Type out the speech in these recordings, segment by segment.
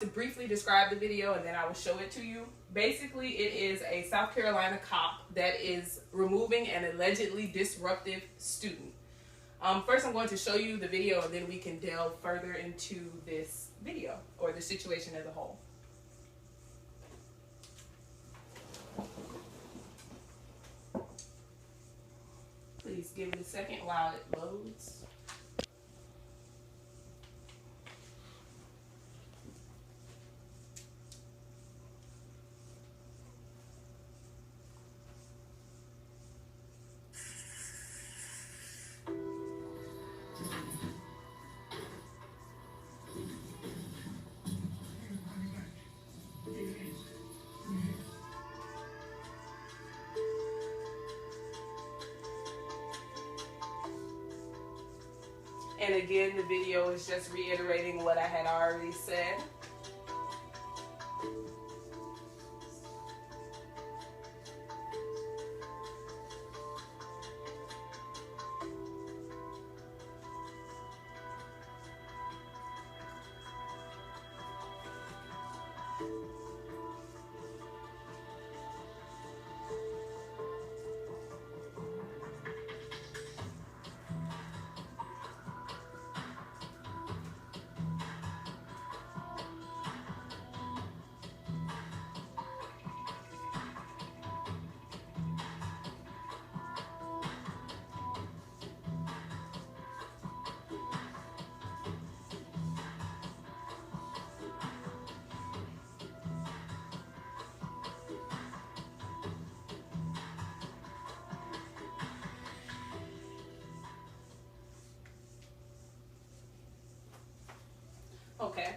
To briefly describe the video and then I will show it to you. Basically, it is a South Carolina cop that is removing an allegedly disruptive student. First, I'm going to show you the video and then we can delve further into this video or the situation as a whole. Please give it a second while it loads. And again, the video is just reiterating what I had already said. Okay,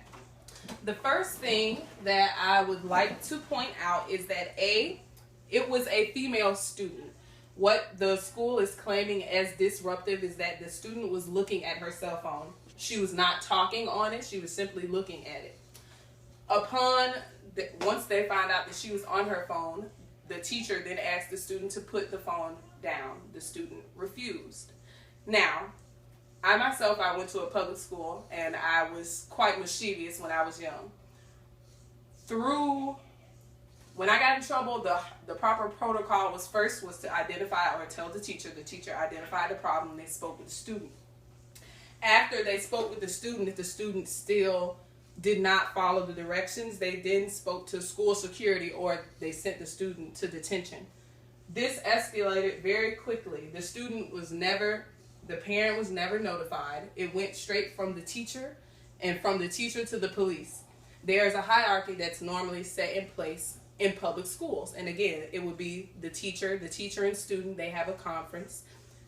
the first thing that I would like to point out is that it was a female student. What the school is claiming as disruptive is that the student was looking at her cell phone. She was not talking on it, she was simply looking at it. Once they found out that she was on her phone, the teacher then asked the student to put the phone down. The student refused. Now, I myself, I went to a public school and I was quite mischievous when I was young. When I got in trouble, the proper protocol was to identify or tell the teacher. The teacher identified the problem and they spoke with the student. After they spoke with the student, if the student still did not follow the directions, they then spoke to school security or they sent the student to detention. This escalated very quickly. The parent was never notified. It went straight from the teacher and from the teacher to the police. There's a hierarchy that's normally set in place in public schools. And again, it would be the teacher and student, they have a conference.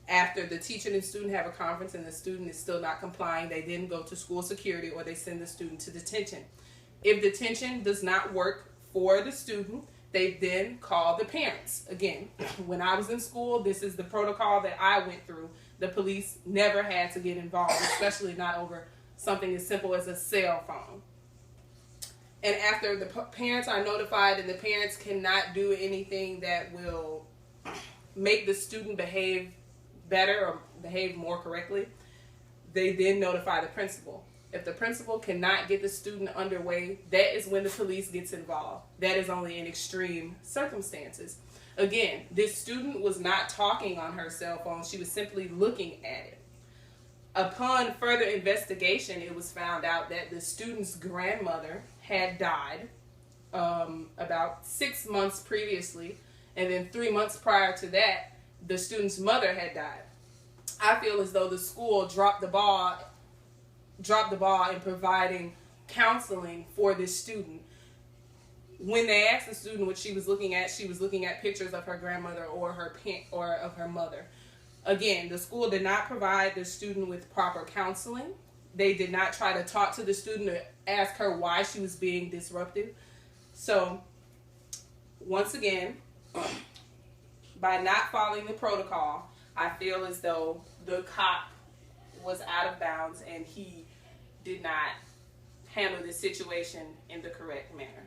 After the teacher and student have a conference and the student is still not complying, they then go to school security or they send the student to detention. If detention does not work for the student, they then call the parents. Again, when I was in school, this is the protocol that I went through. The police never had to get involved, especially not over something as simple as a cell phone. And after the parents are notified and the parents cannot do anything that will make the student behave better or behave more correctly, they then notify the principal. If the principal cannot get the student underway, that is when the police gets involved. That is only in extreme circumstances. Again, this student was not talking on her cell phone. She was simply looking at it. Upon further investigation, it was found out that the student's grandmother had died about 6 months previously, and then 3 months prior to that, the student's mother had died. I feel as though the school dropped the ball in providing counseling for this student. When they asked the student what she was looking at pictures of her grandmother or of her mother. Again, the school did not provide the student with proper counseling. They did not try to talk to the student or ask her why she was being disruptive. So, once again, by not following the protocol, I feel as though the cop was out of bounds and he did not handle the situation in the correct manner.